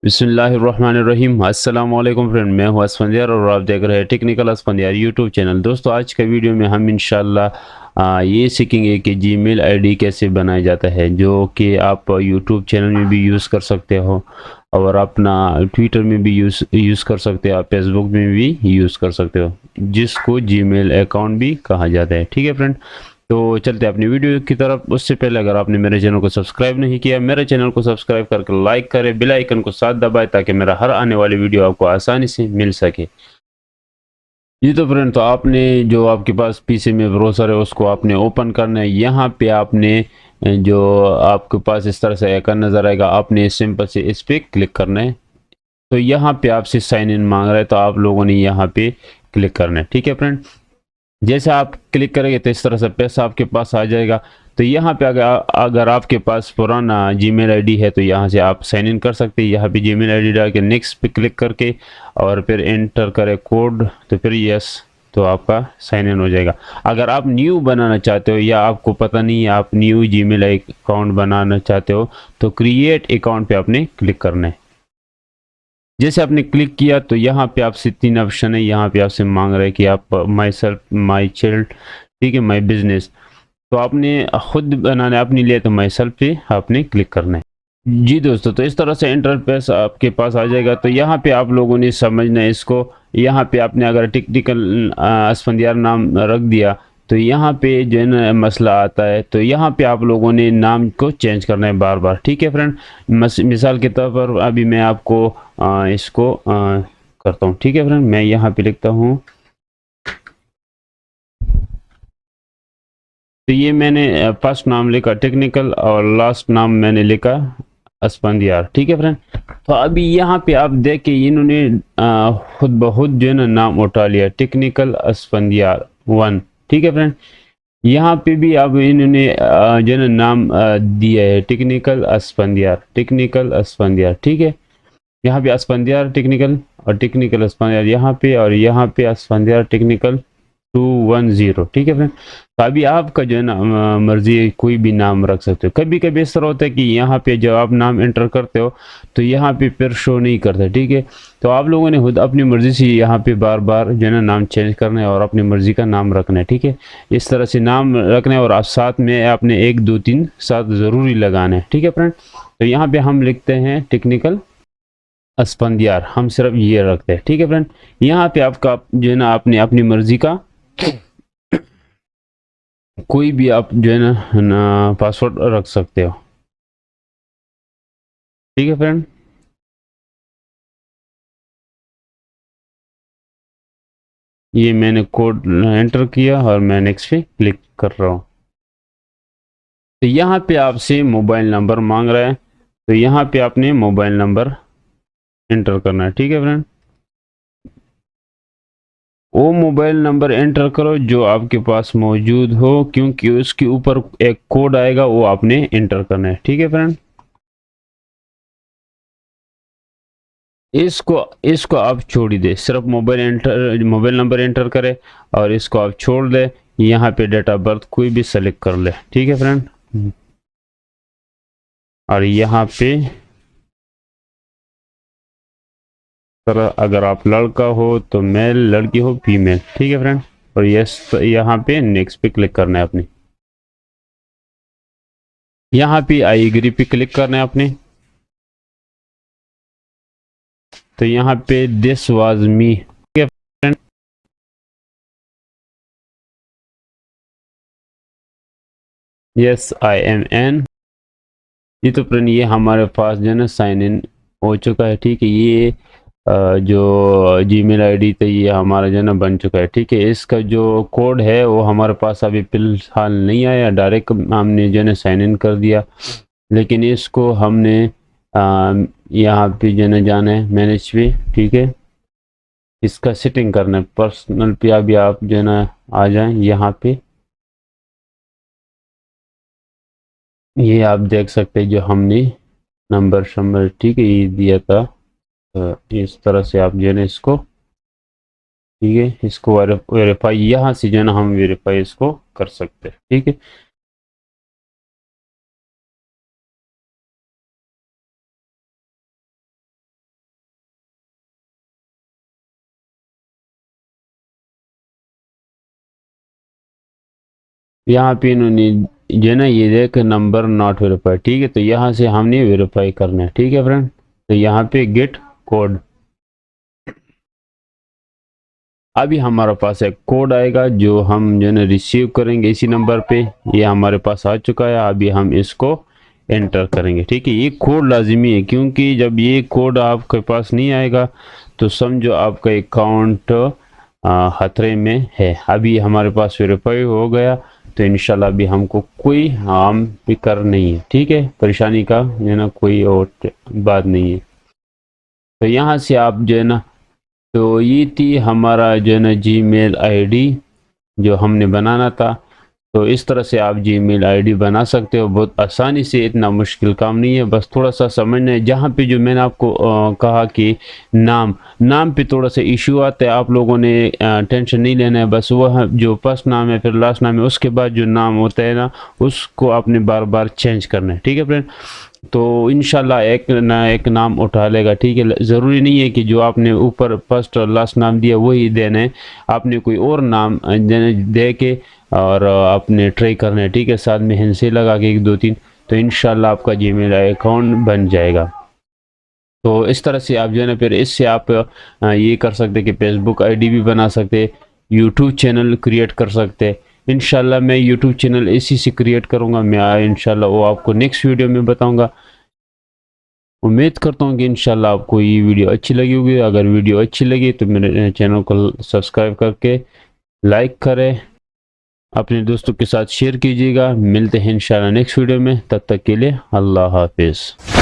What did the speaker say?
बिस्मिल्लाहिर्रहमानिर्रहीम। अस्सलाम वालेकुम फ्रेंड, मैं हूं असफंदियार और आप देख रहे हैं टेक्निकल असफंदियार यूट्यूब चैनल। दोस्तों, आज का वीडियो में हम इंशाल्लाह ये सीखेंगे कि जीमेल आईडी कैसे बनाया जाता है, जो कि आप यूट्यूब चैनल में भी यूज़ कर सकते हो और अपना ट्विटर में भी यूज़ कर सकते हो, आप फेसबुक में भी यूज़ कर सकते हो, जिसको जीमेल अकाउंट भी कहा जाता है। ठीक है फ्रेंड, तो चलते हैं अपनी वीडियो की तरफ। उससे पहले अगर आपने मेरे चैनल को सब्सक्राइब नहीं किया, मेरे चैनल को सब्सक्राइब करके लाइक करें, बेल आइकन को साथ दबाएं ताकि मेरा हर आने वाली वीडियो आपको आसानी से मिल सके। जी तो फ्रेंड, तो आपने जो आपके पास पीसी में ब्राउज़र है उसको आपने ओपन करना है। यहाँ पे आपने जो आपके पास इस तरह से आइकन नज़र आएगा, आपने सिंपल से इस पर क्लिक करना है। तो यहाँ पे आपसे साइन इन मांग रहा है, तो आप लोगों ने यहाँ पे क्लिक करना है। ठीक है फ्रेंड, जैसे आप क्लिक करेंगे तो इस तरह से पैसा आपके पास आ जाएगा। तो यहाँ पे अगर आपके पास पुराना जीमेल आईडी है तो यहाँ से आप साइन इन कर सकते हैं। यहाँ पे जीमेल आईडी डाल के नेक्स्ट पे क्लिक करके और फिर एंटर करें कोड, तो फिर यस, तो आपका साइन इन हो जाएगा। अगर आप न्यू बनाना चाहते हो या आपको पता नहीं है आप न्यू जीमेल अकाउंट बनाना चाहते हो, तो क्रिएट अकाउंट पे आपने क्लिक करना है। जैसे आपने क्लिक किया तो यहाँ पे आपसे तीन ऑप्शन है। यहाँ पे आपसे मांग रहा है कि आप माई सेल्फ, माई चाइल्ड, ठीक है, माई बिजनेस। तो आपने खुद बनाना है अपने लिए, तो माई सेल्फ पे आपने क्लिक करना है। जी दोस्तों, तो इस तरह से इंटरफेस आपके पास आ जाएगा। तो यहाँ पे आप लोगों ने समझना है इसको। यहाँ पे आपने अगर टेक्निकल असफंदियार नाम रख दिया तो यहाँ पे जो है ना मसला आता है। तो यहाँ पे आप लोगों ने नाम को चेंज करना है बार बार। ठीक है फ्रेंड, मिसाल के तौर पर अभी मैं आपको इसको करता हूँ। ठीक है फ्रेंड, मैं यहाँ पे लिखता हूँ, तो ये मैंने फर्स्ट नाम लिखा टेक्निकल और लास्ट नाम मैंने लिखा असफंदियार। ठीक है फ्रेंड, तो अभी यहाँ पे आप देखें इन्होंने खुद ब खुद जो है ना नाम उठा लिया, टेक्निकल असफंदियार वन। ठीक है फ्रेंड, यहाँ पे भी अब इन्होंने जो है ना नाम दिया है टेक्निकल असफंदियार, टेक्निकल असफंदियार। ठीक है, यहाँ पे असफंदियार टेक्निकल और टेक्निकल असफंदियार यहाँ पे, और यहाँ पे असफंदियार टेक्निकल 210। ठीक है फ्रेंड, तो अभी आपका जो है ना मर्जी है, कोई भी नाम रख सकते हो। कभी कभी इस तरह होता है कि यहाँ पे जब आप नाम एंटर करते हो तो यहाँ पे फिर शो नहीं करता। ठीक है, तो आप लोगों ने खुद अपनी मर्जी से यहाँ पे बार बार जो है ना नाम चेंज करना है और अपनी मर्जी का नाम रखना है। ठीक है, इस तरह से नाम रखना है और आप साथ में आपने 1 2 3 साथ ज़रूरी लगाना है। ठीक है फ्रेंड, तो यहाँ पे हम लिखते हैं टेक्निकल असफंदियार, हम सिर्फ ये रखते हैं। ठीक है फ्रेंड, यहाँ पे आपका जो है ना आपने अपनी मर्जी का कोई भी आप जो है ना पासवर्ड रख सकते हो। ठीक है फ्रेंड, ये मैंने कोड एंटर किया और मैं नेक्स्ट पे क्लिक कर रहा हूँ। तो यहाँ पे आपसे मोबाइल नंबर मांग रहा है, तो यहाँ पे आपने मोबाइल नंबर एंटर करना है। ठीक है फ्रेंड, वो मोबाइल नंबर एंटर करो जो आपके पास मौजूद हो, क्योंकि उसके ऊपर एक कोड आएगा, वो आपने एंटर करना है। ठीक है फ्रेंड, इसको इसको आप छोड़ ही दे, सिर्फ मोबाइल नंबर एंटर करे और इसको आप छोड़ दे। यहाँ पे डेट ऑफ बर्थ कोई भी सेलेक्ट कर ले। ठीक है फ्रेंड, और यहाँ पे तरह अगर आप लड़का हो तो मेल, लड़की हो फीमेल। ठीक है फ्रेंड, और यस, यहाँ पे नेक्स्ट पे क्लिक करना है अपने। यहाँ पे आई एग्री पे क्लिक करना है अपने। तो यहाँ पे दिस वाज मी। ठीक है friend, yes I am an. ये तो फ्रेंड, ये हमारे पास जो है ना साइन इन हो चुका है। ठीक है, ये जो जीमेल आईडी तो ये हमारा जो है ना बन चुका है। ठीक है, इसका जो कोड है वो हमारे पास अभी फिलहाल नहीं आया, डायरेक्ट हमने जो है ना साइन इन कर दिया। लेकिन इसको हमने यहाँ पे जो है ना जाना है मैनेज पे। ठीक है, इसका सेटिंग करना है पर्सनल पे। अभी आप जो है ना आ जाएं यहाँ पे, ये आप देख सकते हैं जो हमने नंबर शंबर, ठीक है, ये दिया था। इस तरह से आप जो है ना इसको, ठीक है, इसको वेरीफाई यहाँ से जो है ना हम वेरीफाई इसको कर सकते हैं। ठीक है। यहाँ पे इन्होंने जो है ना ये देख नंबर नॉट वेरीफाइड, ठीक है। तो यहाँ से हमने वेरीफाई करना है, ठीक है फ्रेंड। तो यहाँ पे गेट कोड, अभी हमारे पास एक कोड आएगा जो हम जो है ना रिसीव करेंगे इसी नंबर पे। ये हमारे पास आ चुका है, अभी हम इसको एंटर करेंगे, ठीक है। ये कोड लाजिमी है, क्योंकि जब ये कोड आपके पास नहीं आएगा तो समझो आपका अकाउंट खतरे में है। अभी हमारे पास वेरीफाई हो गया, तो इंशाल्लाह अभी हमको कोई हार्म फिक्र नहीं है, ठीक है। परेशानी का जो है ना कोई और बात नहीं है। तो यहाँ से आप जो है ना, तो ये थी हमारा जो है ना जीमेल आईडी जो हमने बनाना था। तो इस तरह से आप जीमेल आईडी बना सकते हो बहुत आसानी से, इतना मुश्किल काम नहीं है, बस थोड़ा सा समझना है। जहाँ पे जो मैंने आपको कहा कि नाम पे थोड़ा सा इशू आता है, आप लोगों ने टेंशन नहीं लेना है। बस वह जो फर्स्ट नाम है फिर लास्ट नाम है, उसके बाद जो नाम होता है ना उसको आपने बार बार चेंज करना है, ठीक है फ्रेंड। तो इंशाल्लाह एक ना एक नाम उठा लेगा, ठीक है। ज़रूरी नहीं है कि जो आपने ऊपर फर्स्ट और लास्ट नाम दिया वही देना है, आपने कोई और नाम दे के और आपने ट्राई करना है, ठीक है। साथ में हिंसे लगा के 1 2 3, तो इंशाल्लाह आपका जीमेल अकाउंट बन जाएगा। तो इस तरह से आप जो है ना फिर इससे आप ये कर सकते कि फेसबुक आईडी भी बना सकते, यूट्यूब चैनल क्रिएट कर सकते। इंशाल्लाह मैं यूट्यूब चैनल इसी से क्रिएट करूँगा, मैं इंशाल्लाह वो आपको नेक्स्ट वीडियो में बताऊँगा। उम्मीद करता हूँ कि इंशाल्लाह आपको ये वीडियो अच्छी लगी होगी। अगर वीडियो अच्छी लगी तो मेरे चैनल को सब्सक्राइब करके लाइक करें, अपने दोस्तों के साथ शेयर कीजिएगा। मिलते हैं इंशाल्लाह नेक्स्ट वीडियो में, तब तक के लिए अल्लाह हाफिज़।